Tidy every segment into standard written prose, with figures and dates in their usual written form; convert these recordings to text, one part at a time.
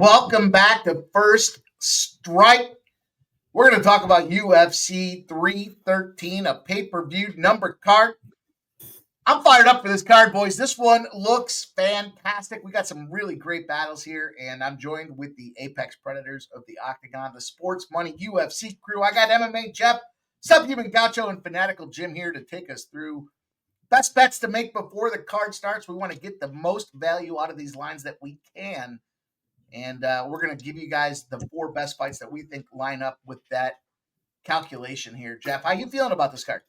Welcome back to First Strike. We're going to talk about UFC 313, a pay-per-view number card. I'm fired up for this card, boys. This one looks fantastic. We got some really great battles here, and I'm joined with the Apex Predators of the Octagon, the Sports Money UFC crew. I got MMA Jeff, Subhuman Gaucho, and Fanatical Jim here to take us through best bets to make before the card starts. We want to get the most value out of these lines that we can. And we're going to give you guys the four best fights that we think line up with that calculation here. Jeff, how you feeling about this card?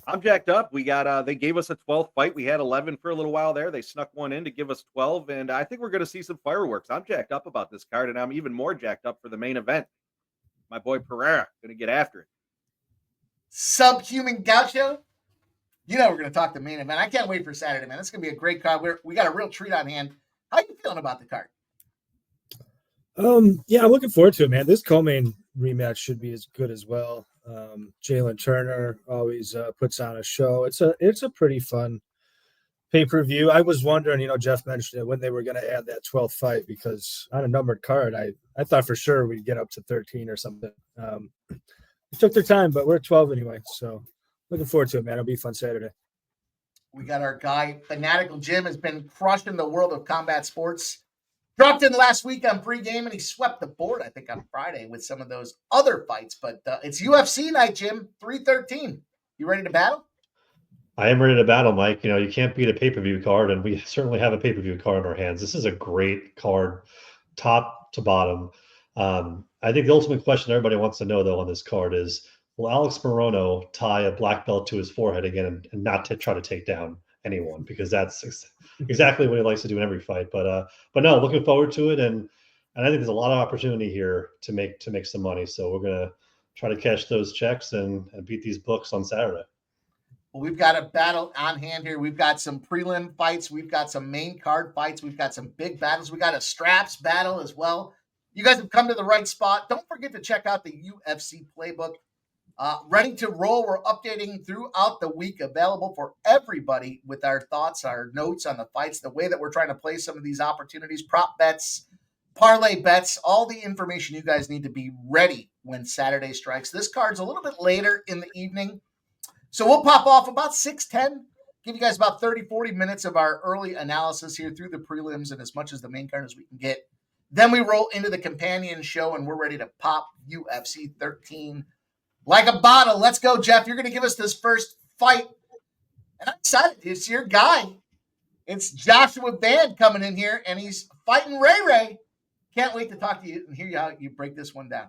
I'm jacked up. We got they gave us a 12th fight. We had 11 for a little while there. They snuck one in to give us 12, and I think we're going to see some fireworks. I'm jacked up about this card, and I'm even more jacked up for the main event. My boy Pereira going to get after it. Subhuman Gaucho. You know we're going to talk the main event. I can't wait for Saturday, man. It's going to be a great card. We got a real treat on hand. How you feeling about the card? Yeah, I'm looking forward to it, man. This co-main rematch should be as good as well. Jalen Turner always puts on a show. It's a pretty fun pay-per-view. I was wondering, Jeff mentioned it, when they were going to add that 12th fight, because on a numbered card, I thought for sure we'd get up to 13 or something. It took their time, but we're at 12 anyway. So looking forward to it, man. It'll be a fun Saturday. We got our guy, Fanatical Jim, has been crushing the world of combat sports. Dropped in last week on pregame, and he swept the board, I think, on Friday with some of those other fights. But it's UFC night, Jim, 313. You ready to battle? I am ready to battle, Mike. You can't beat a pay-per-view card, and we certainly have a pay-per-view card in our hands. This is a great card, top to bottom. I think the ultimate question everybody wants to know, though, on this card is, will Alex Morono tie a black belt to his forehead again and not try to take down anyone? Because that's exactly what he likes to do in every fight. But no, looking forward to it, and I think there's a lot of opportunity here to make some money. So we're gonna try to cash those checks and beat these books on Saturday. Well, we've got a battle on hand here. We've got some prelim fights. We've got some main card fights. We've got some big battles. We got a straps battle as well. You guys have come to the right spot. Don't forget to check out the UFC playbook. Ready to roll. We're updating throughout the week, available for everybody with our thoughts, our notes on the fights, the way that we're trying to play some of these opportunities, prop bets, parlay bets, all the information you guys need to be ready when Saturday strikes. This card's a little bit later in the evening, so we'll pop off about 6:10, give you guys about 30, 40 minutes of our early analysis here through the prelims and as much as the main card as we can get. Then we roll into the companion show, and we're ready to pop UFC 13 like a bottle. Let's go, Jeff. You're going to give us this first fight. And I'm excited. It's your guy. It's Joshua Van coming in here, and he's fighting Ray Ray. Can't wait to talk to you and hear how you break this one down.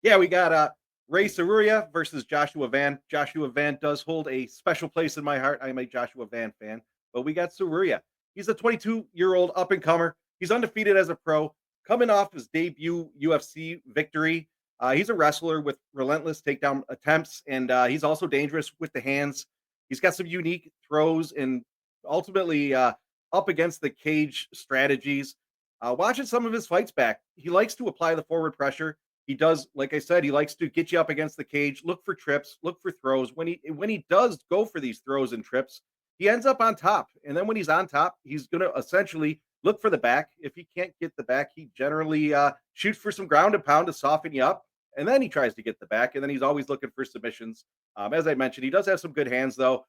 Yeah, we got Ray Saruria versus Joshua Van. Joshua Van does hold a special place in my heart. I am a Joshua Van fan. But we got Saruria. He's a 22-year-old up-and-comer. He's undefeated as a pro, coming off his debut UFC victory. He's a wrestler with relentless takedown attempts, and he's also dangerous with the hands. He's got some unique throws and ultimately up against the cage strategies. Watching some of his fights back, he likes to apply the forward pressure. He does, like I said, he likes to get you up against the cage, look for trips, look for throws. When he does go for these throws and trips, he ends up on top. And then when he's on top, he's going to essentially look for the back. If he can't get the back, he generally shoots for some ground and pound to soften you up. And then he tries to get the back, and then he's always looking for submissions. As I mentioned, he does have some good hands, though.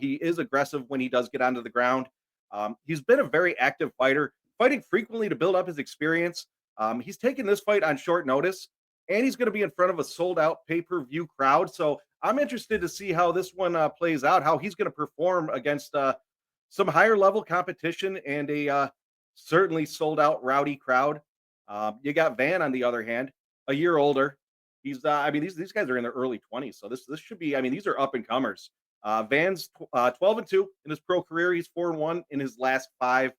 He is aggressive when he does get onto the ground. He's been a very active fighter, fighting frequently to build up his experience. He's taken this fight on short notice, and he's going to be in front of a sold-out pay-per-view crowd. So I'm interested to see how this one plays out, how he's going to perform against some higher-level competition and a certainly sold-out rowdy crowd. You got Van, on the other hand, a year older. He's, these guys are in their early 20s, so this should be, these are up and comers. Van's 12-2 in his pro career. He's 4-1 in his last 5.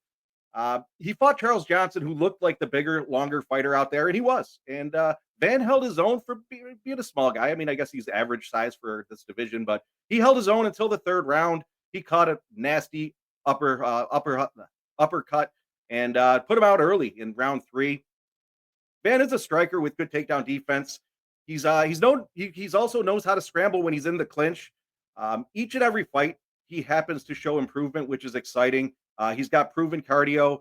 He fought Charles Johnson, who looked like the bigger, longer fighter out there, and he was. And Van held his own for being a small guy. I guess he's average size for this division, but he held his own until the 3rd round. He caught a nasty uppercut and put him out early in round 3. Van is a striker with good takedown defense. He's also knows how to scramble when he's in the clinch. Each and every fight, he happens to show improvement, which is exciting. He's got proven cardio.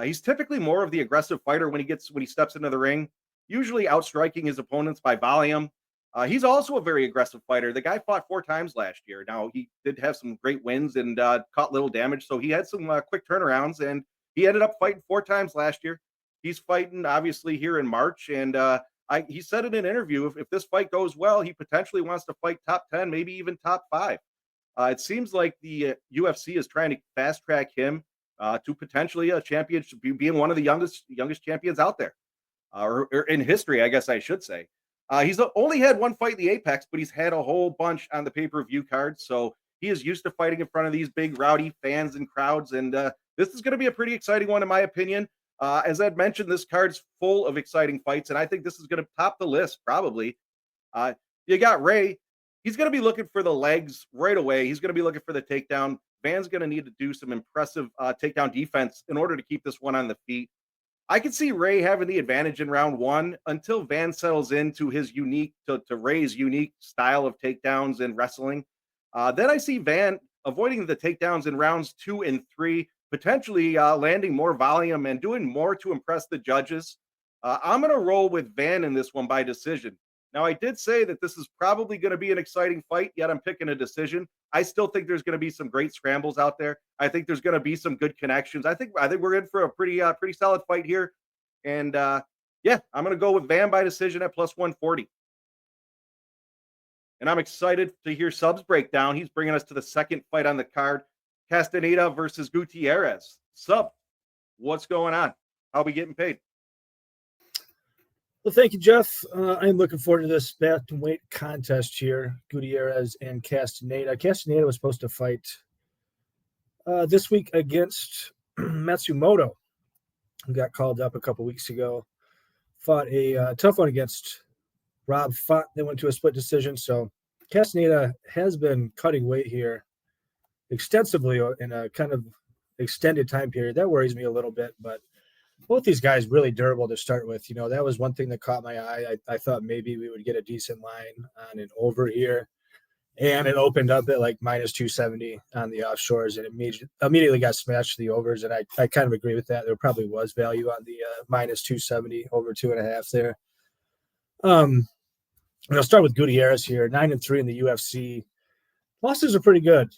He's typically more of the aggressive fighter when he steps into the ring, usually outstriking his opponents by volume. He's also a very aggressive fighter. The guy fought 4 times last year. Now he did have some great wins and caught little damage, so he had some quick turnarounds, and he ended up fighting 4 times last year. He's fighting obviously here in March, and he said in an interview if this fight goes well, he potentially wants to fight top 10, maybe even top 5. It seems like the UFC is trying to fast track him to potentially a championship, being one of the youngest champions out there, or in history, I guess I should say. He's only had one fight in the Apex, but he's had a whole bunch on the pay-per-view card, so he is used to fighting in front of these big, rowdy fans and crowds, and this is going to be a pretty exciting one, in my opinion. As I'd mentioned, this card's full of exciting fights, and I think this is going to top the list, probably. You got Ray. He's going to be looking for the legs right away. He's going to be looking for the takedown. Van's going to need to do some impressive takedown defense in order to keep this one on the feet. I can see Ray having the advantage in round 1 until Van settles into his to Ray's unique style of takedowns and wrestling. Then I see Van avoiding the takedowns in rounds 2 and 3, potentially landing more volume and doing more to impress the judges. I'm going to roll with Van in this one by decision. Now, I did say that this is probably going to be an exciting fight, yet I'm picking a decision. I still think there's going to be some great scrambles out there. I think there's going to be some good connections. I think we're in for a pretty solid fight here. And yeah, I'm going to go with Van by decision at plus 140. And I'm excited to hear Sub's breakdown. He's bringing us to the second fight on the card, Castaneda versus Gutierrez. Sub, what's going on? How are we getting paid? Well, thank you, Jeff. I'm looking forward to this bantamweight contest here, Gutierrez and Castaneda. Castaneda was supposed to fight this week against Matsumoto, who got called up a couple weeks ago. Fought a tough one against Rob Font. They went to a split decision. So Castaneda has been cutting weight here extensively in a kind of extended time period. That worries me a little bit, but both these guys really durable to start with. You know, that was one thing that caught my eye. I thought maybe we would get a decent line on an over here, and it opened up at like minus 270 on the offshores, and it immediately got smashed to the overs. And I kind of agree with that. There probably was value on the minus 270 over 2.5 there. I'll start with Gutierrez here, 9-3 in the UFC. Losses are pretty good.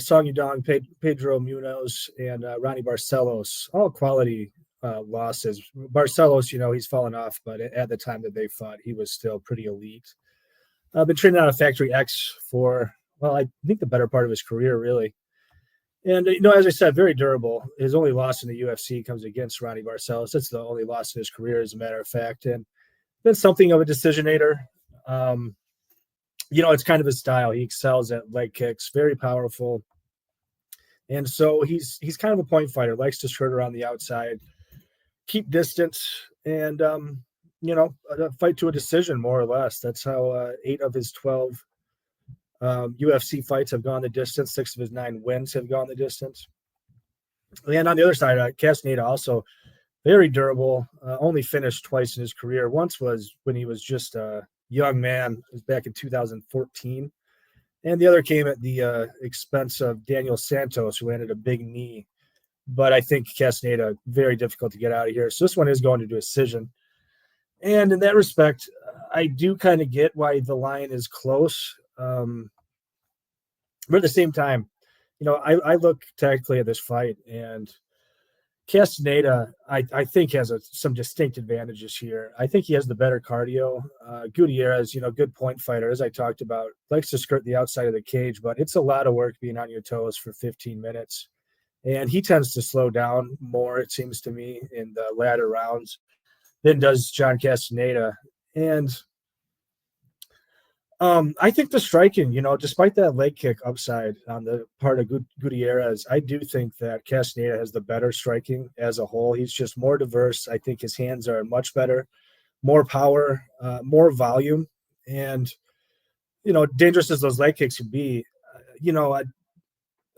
Song Yudong, Pedro Munoz, and Ronnie Barcelos, all quality losses. Barcelos, you know, he's fallen off, but at the time that they fought, he was still pretty elite. Been training out of Factory X for, well, I think the better part of his career, really. And, you know, as I said, very durable. His only loss in the UFC comes against Ronnie Barcelos. That's the only loss in his career, as a matter of fact. And been something of a decisionator. You know, it's kind of his style. He excels at leg kicks, very powerful. And so he's kind of a point fighter, likes to skirt around the outside, keep distance, and, you know, fight to a decision, more or less. That's how 8 of his 12 UFC fights have gone the distance. 6 of his 9 wins have gone the distance. And on the other side, Castaneda also very durable, only finished twice in his career. Once was when he was just a young man. It was back in 2014. And the other came at the expense of Daniel Santos, who landed a big knee. But I think Castaneda, very difficult to get out of here. So this one is going to decision. And in that respect, I do kind of get why the line is close. But at the same time, you know, I look tactically at this fight, and Castaneda, I think, has some distinct advantages here. I think he has the better cardio. Gutierrez, you know, good point fighter, as I talked about, likes to skirt the outside of the cage, but it's a lot of work being on your toes for 15 minutes. And he tends to slow down more, it seems to me, in the latter rounds than does John Castaneda. And I think the striking, you know, despite that leg kick upside on the part of Gutierrez, I do think that Castaneda has the better striking as a whole. He's just more diverse. I think his hands are much better, more power, more volume. And, you know, dangerous as those leg kicks can be, you know,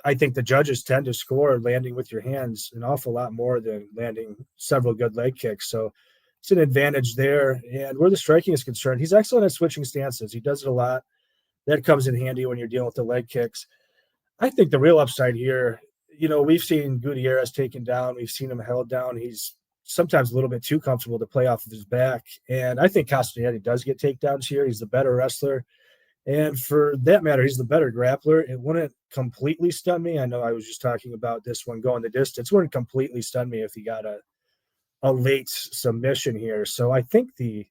I think the judges tend to score landing with your hands an awful lot more than landing several good leg kicks. So it's an advantage there. And where the striking is concerned, he's excellent at switching stances. He does it a lot. That comes in handy when you're dealing with the leg kicks. I think the real upside here, we've seen Gutierrez taken down. We've seen him held down. He's sometimes a little bit too comfortable to play off of his back. And I think Castaneda does get takedowns here. He's the better wrestler. And for that matter, he's the better grappler. It wouldn't completely stun me. I know I was just talking about this one going the distance. It wouldn't completely stun me if he got a late submission here. So I think the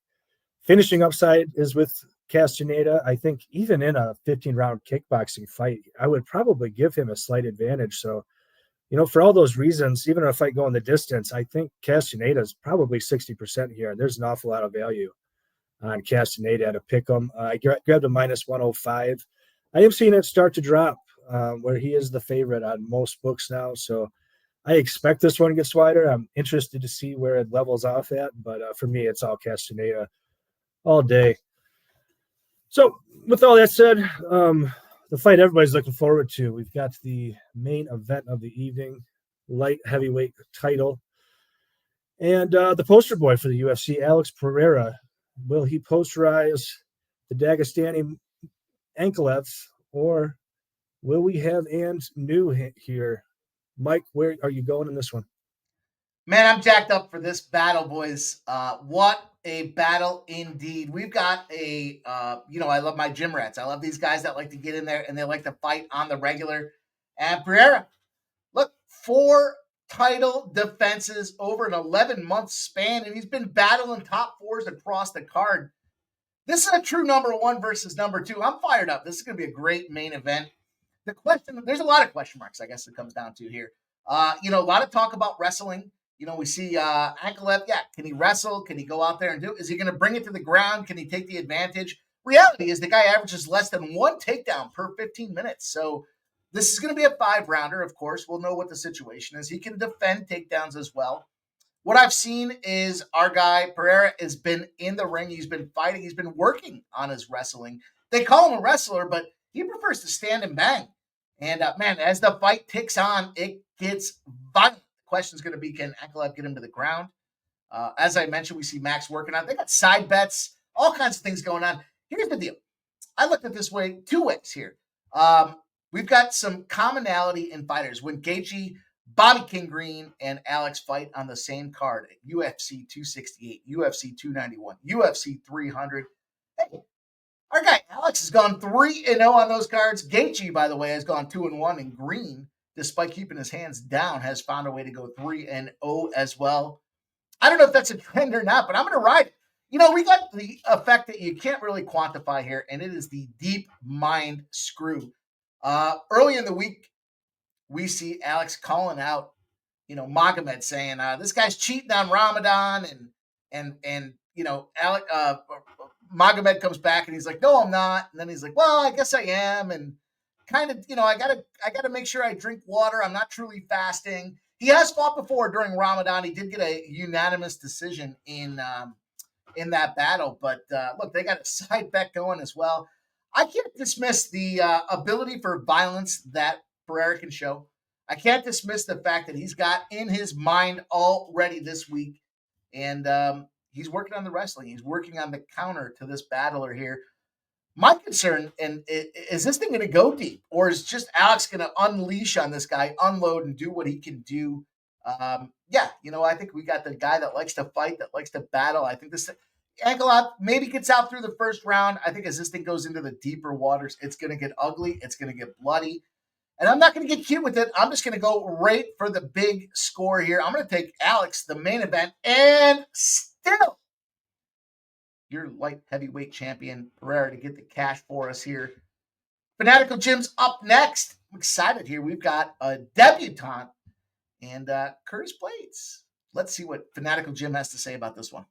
finishing upside is with Castaneda. I think even in a 15-round kickboxing fight, I would probably give him a slight advantage. So, for all those reasons, even in a fight going the distance, I think Castaneda is probably 60% here. And there's an awful lot of value on Castaneda at a pick 'em. I grabbed a minus 105. I am seeing it start to drop where he is the favorite on most books now. So I expect this one gets wider. I'm interested to see where it levels off at. But for me, it's all Castaneda all day. So with all that said, the fight everybody's looking forward to, we've got the main event of the evening, light heavyweight title. And the poster boy for the UFC, Alex Pereira. Will he posterize the Dagestani Ankalaev, or will we have and new here? Mike, where are you going in this one? Man, I'm jacked up for this battle, boys. What a battle indeed. We've got I love my gym rats. I love these guys that like to get in there and they like to fight on the regular. And Pereira, look, 4 title defenses over an 11-month span, and he's been battling top 4s across the card. This is a true number 1 versus number 2. I'm fired up. This is going to be a great main event. There's a lot of question marks, I guess it comes down to here. A lot of talk about wrestling. We see Ankalaev. Yeah, can he wrestle? Can he go out there and do it? Is he going to bring it to the ground? Can he take the advantage? Reality is the guy averages less than 1 takedown per 15 minutes. So this is going to be a 5-rounder, of course. We'll know what the situation is. He can defend takedowns as well. What I've seen is our guy, Pereira, has been in the ring. He's been fighting. He's been working on his wrestling. They call him a wrestler, but he prefers to stand and bang. And, as the fight ticks on, it gets violent. The question is going to be, can Ankalaev get him to the ground? As I mentioned, we see Max working on it. They got side bets, all kinds of things going on. Here's the deal. I looked at this way 2 ways here. We've got some commonality in fighters. When Gaethje, Bobby King Green, and Alex fight on the same card at UFC 268, UFC 291, UFC 300. Hey, our guy Alex has gone 3-0 on those cards. Gaethje, by the way, has gone 2-1, and Green, despite keeping his hands down, has found a way to go 3-0 as well. I don't know if that's a trend or not, but I'm going to ride it. We got the effect that you can't really quantify here, and it is the deep mind screw. Early in the week, we see Alex calling out, Magomed, saying this guy's cheating on Ramadan, and Alex Magomed comes back and he's like, no, I'm not, and then he's like, well, I guess I am, and kind of, I gotta make sure I drink water. I'm not truly fasting. He has fought before during Ramadan. He did get a unanimous decision in that battle, but look, they got a side bet going as well. I can't dismiss the ability for violence that Pereira can show. I can't dismiss the fact that he's got in his mind already this week, and he's working on the wrestling. He's working on the counter to this battler here. My concern, and is this thing going to go deep, or is just Alex going to unleash on this guy, unload, and do what he can do? I think we got the guy that likes to fight, that likes to battle. I think this Ankalaev maybe gets out through the first round. I think as this thing goes into the deeper waters, it's going to get ugly. It's going to get bloody. And I'm not going to get cute with it. I'm just going to go right for the big score here. I'm going to take Alex, the main event, and still your light heavyweight champion, Pereira, to get the cash for us here. Fanatical Jim's up next. I'm excited here. We've got a debutante and Curtis Blades. Let's see what Fanatical Jim has to say about this one.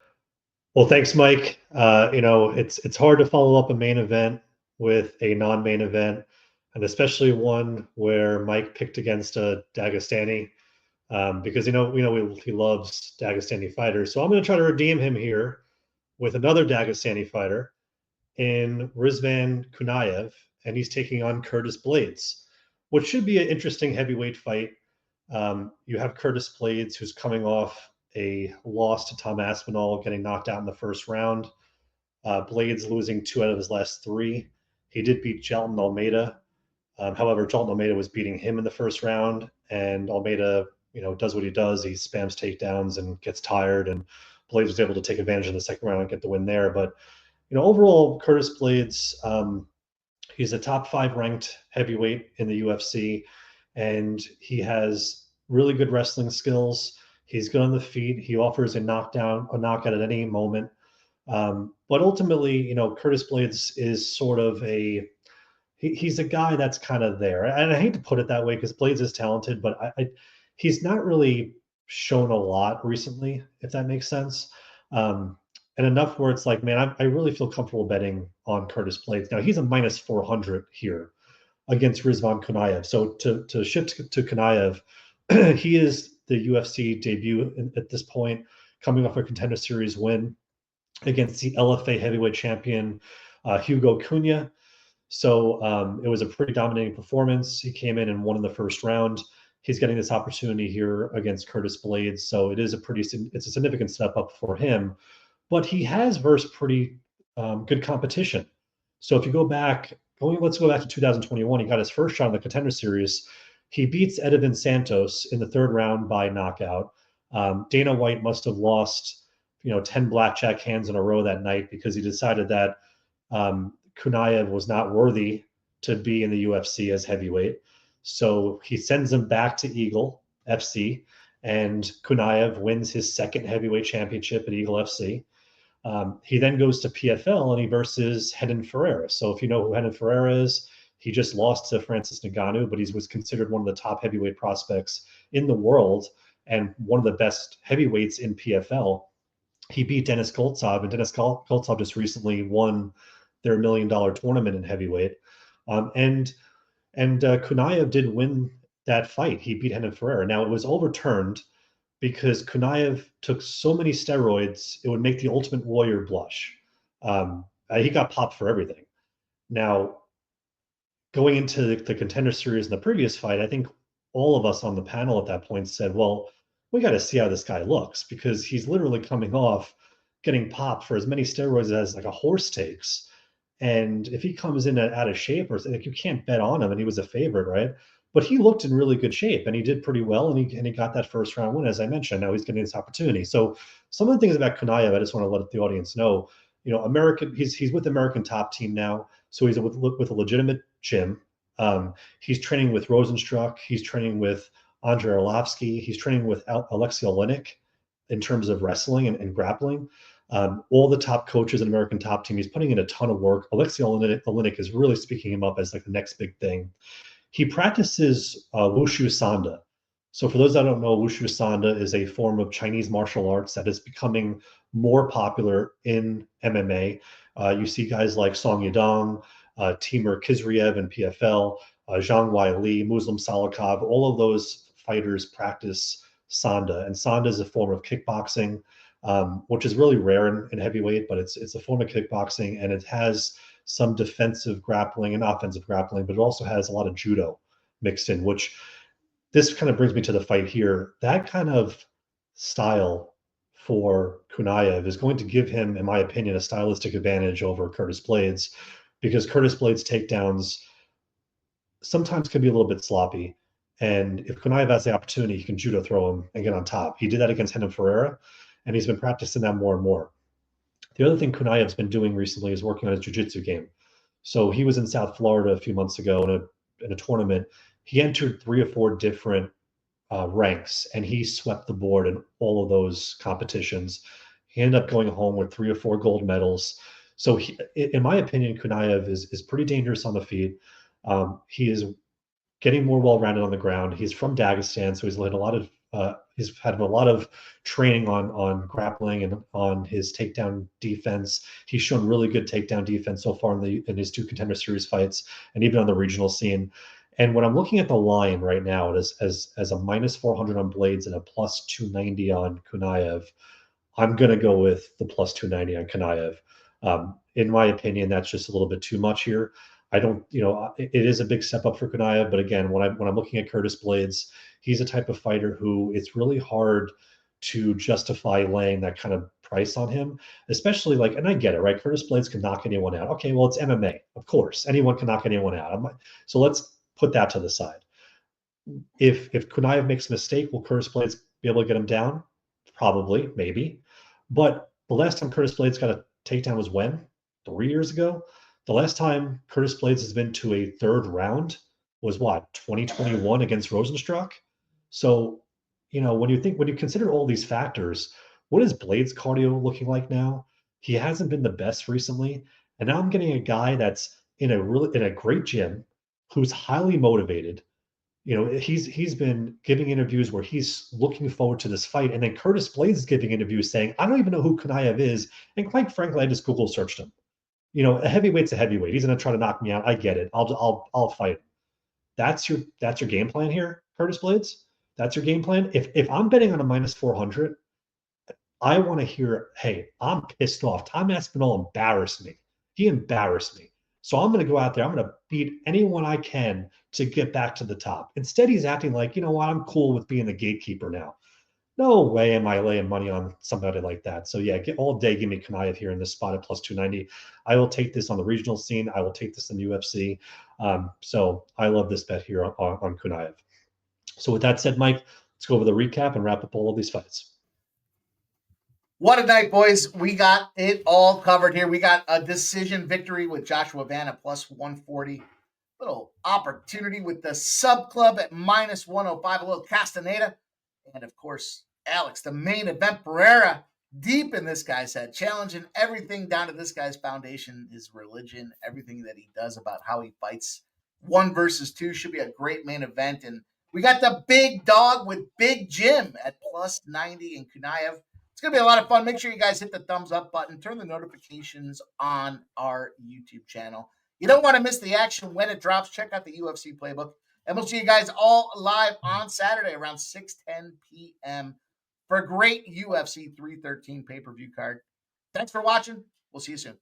Well, thanks, Mike. It's hard to follow up a main event with a non-main event, and especially one where Mike picked against a Dagestani, because he loves Dagestani fighters. So I'm going to try to redeem him here with another Dagestani fighter in Rizvan Kunaev, and he's taking on Curtis Blades, which should be an interesting heavyweight fight. You have Curtis Blades, who's coming off a loss to Tom Aspinall, getting knocked out in the first round. Blades losing 2 out of his last 3. He did beat Jelton Almeida However, Jolton Almeida was beating him in the first round, and Almeida, does what he does. He spams takedowns and gets tired, and Blades was able to take advantage in the second round and get the win there. But, overall, Curtis Blades, he's a top 5 ranked heavyweight in the UFC, and he has really good wrestling skills. He's good on the feet. He offers a knockout at any moment. But ultimately, Curtis Blades is sort of he's a guy that's kind of there. And I hate to put it that way because Blades is talented, but he's not really shown a lot recently, if that makes sense. And enough where it's like, man, I really feel comfortable betting on Curtis Blades. Now he's a minus 400 here against Rizvan Kunaev. So to shift to Kunaev, he is the UFC debut at this point, coming off a Contender Series win against the LFA heavyweight champion Hugo Cunha. So it was a pretty dominating performance. He came in and won in the first round. He's getting this opportunity here against Curtis Blades. So it's a significant step up for him. But he has versed pretty good competition. So if you let's go back to 2021. He got his first shot in the Contender Series. He beats Edwin Santos in the third round by knockout. Dana White must have lost, 10 blackjack hands in a row that night because he decided that Kunaev was not worthy to be in the UFC as heavyweight. So he sends him back to Eagle FC, and Kunaev wins his second heavyweight championship at Eagle FC. He then goes to PFL and he versus Renan Ferreira. So if you know who Renan Ferreira is, he just lost to Francis Ngannou, but he was considered one of the top heavyweight prospects in the world and one of the best heavyweights in PFL. He beat Denis Goltsov, and Denis Goltsov just recently won their $1 million tournament in heavyweight. And Kunaev did win that fight. He beat Renan Ferreira. Now it was overturned because Kunaev took so many steroids, it would make the Ultimate Warrior blush. He got popped for everything. Now, going into the Contender Series in the previous fight, I think all of us on the panel at that point said, well, we got to see how this guy looks because he's literally coming off getting popped for as many steroids as like a horse takes. And if he comes in out of shape or like you can't bet on him, and he was a favorite, right? But he looked in really good shape and he did pretty well, and he got that first round win, as I mentioned. Now he's getting this opportunity. So some of the things about Kunaev, I just want to let the audience know, he's with American Top Team now. So he's with a legitimate gym. He's training with Rosenstruck. He's training with Andrei Arlovsky. He's training with Alexei Olenek in terms of wrestling and grappling. All the top coaches in American Top Team. He's putting in a ton of work. Alexei Olenek is really speaking him up as like the next big thing. He practices Wushu Sanda. So for those that don't know, Wushu Sanda is a form of Chinese martial arts that is becoming more popular in MMA. You see guys like Song Yadong, Timur Khizriev in PFL, Zhang Weili, Muslim Salikov, all of those fighters practice Sanda. And Sanda is a form of kickboxing, which is really rare in heavyweight, but it's a form of kickboxing, and it has some defensive grappling and offensive grappling, but it also has a lot of judo mixed in, which this kind of brings me to the fight here. That kind of style for Kunaev is going to give him, in my opinion, a stylistic advantage over Curtis Blades, because Curtis Blades' takedowns sometimes can be a little bit sloppy. And if Kunaev has the opportunity, he can judo throw him and get on top. He did that against Renan Ferreira, and he's been practicing that more and more. The other thing Kunaev's been doing recently is working on his jiu-jitsu game. So he was in South Florida a few months ago in a tournament. He entered 3 or 4 different ranks, and he swept the board in all of those competitions. He ended up going home with 3 or 4 gold medals. So in my opinion, Kunaev is pretty dangerous on the feet. He is getting more well-rounded on the ground. He's from Dagestan, so he's had a lot of training on grappling and on his takedown defense. He's shown really good takedown defense so far in his 2 Contender Series fights, and even on the regional scene. And when I'm looking at the line right now, as a minus 400 on Blades and a plus 290 on Kunaev, I'm going to go with the plus 290 on Kunaev. In my opinion, that's just a little bit too much here. I don't, it is a big step up for Kunaev, but again, when I'm looking at Curtis Blades, he's a type of fighter who it's really hard to justify laying that kind of price on him, especially and I get it, right? Curtis Blades can knock anyone out. Okay, well, it's MMA, of course. Anyone can knock anyone out. So let's put that to the side. If Kunaev makes a mistake, will Curtis Blades be able to get him down? Probably, maybe. But the last time Curtis Blades got a takedown was when? 3 years ago? The last time Curtis Blades has been to a third round was what? 2021 against Rosenstruck? So, when you consider all these factors, what is Blades' cardio looking like now? He hasn't been the best recently. And now I'm getting a guy that's in a great gym, who's highly motivated. He's been giving interviews where he's looking forward to this fight, and then Curtis Blades is giving interviews saying, "I don't even know who Kunaev is," and quite frankly, I just Google searched him. A heavyweight's a heavyweight. He's going to try to knock me out. I get it. I'll fight him. That's your game plan here, Curtis Blades. That's your game plan. If I'm betting on a -400, I want to hear, "Hey, I'm pissed off. Tom Aspinall embarrassed me. He embarrassed me. So I'm going to go out there. I'm going to beat anyone I can to get back to the top." Instead, he's acting like, "You know what? I'm cool with being the gatekeeper now." No way am I laying money on somebody like that. So yeah, all day give me Kunaev here in this spot at +290. I will take this on the regional scene. I will take this in the UFC. So I love this bet here on Kunaev. So with that said, Mike, let's go over the recap and wrap up all of these fights. What a night, boys. We got it all covered here. We got a decision victory with Joshua Van at +140. Little opportunity with the sub club at -105. A little Castaneda. And, of course, Alex, the main event, Pereira, deep in this guy's head, challenging everything down to this guy's foundation, his religion, everything that he does about how he fights. 1 versus 2 should be a great main event. And we got the big dog with Big Jim at +90 in Kunaev. It's going to be a lot of fun. Make sure you guys hit the thumbs up button. Turn the notifications on our YouTube channel. You don't want to miss the action when it drops. Check out the UFC playbook. And we'll see you guys all live on Saturday around 6:10 p.m. for a great UFC 313 pay-per-view card. Thanks for watching. We'll see you soon.